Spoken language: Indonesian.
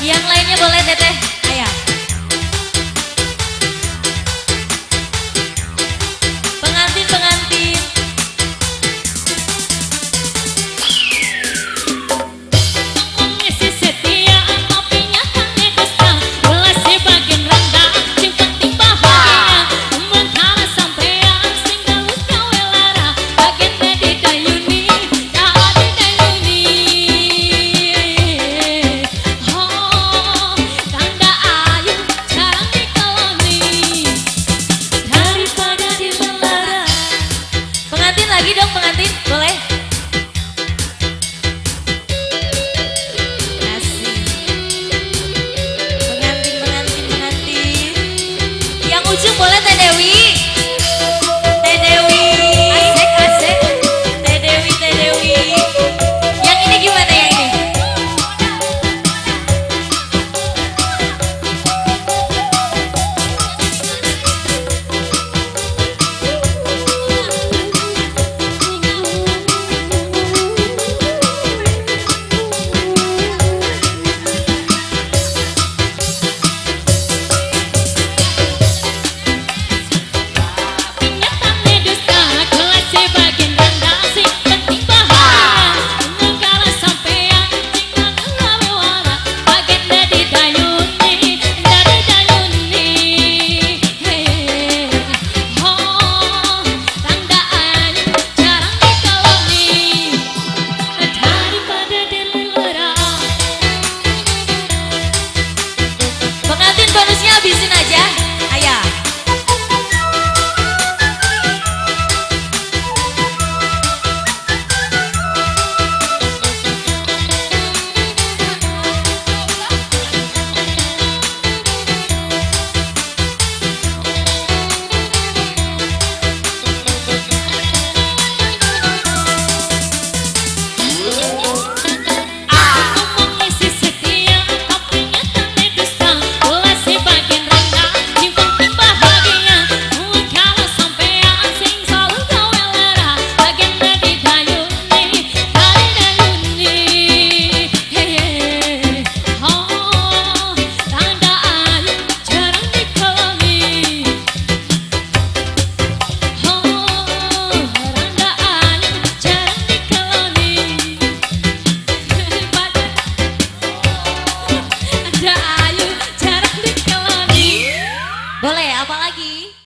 Yang lainnya boleh teteh. Ayo. Pengantin-pengantin. Mengisi setia kopinya tangan dusta. Belas sebagian rendah sing penting bahagia. Mengkala sampean sing galus gawe lara. Bagian tadi dayuni, tadi dayuni. Oh, tanda ayu jarang dikeloni. Daripada dibelara. Pengantin lagi dong pengantin. Boleh? Pengantin. Yang ujung boleh Teh Dewi. Teh Dewi. Asik asik. Teh Dewi Teh Dewi. Yang ini gimana yang ini? Kenyataannya dusta, kelas sebagian rendah sing penting bahagia. Mengkala sampean sing gagal gawe wara. Bagian dari dayuni, dari dayuni. Oh, tanda ayu jarang dikeloni. Daripada dilelara. Pengantin bonusnya habisin aja. Ayo. Mengisi setia kopinya tangan dusta. Belas sebagian rendah sing penting bahagia. Mengkala sampean sing selalu gawe lara. Bagian dari dayuni, dari dayuni. Oh, tanda ayu jarang dikeloni. Oh, tanda ayu jarang dikeloni. Ada ayu jarang dikeloni. Boleh apa lagi?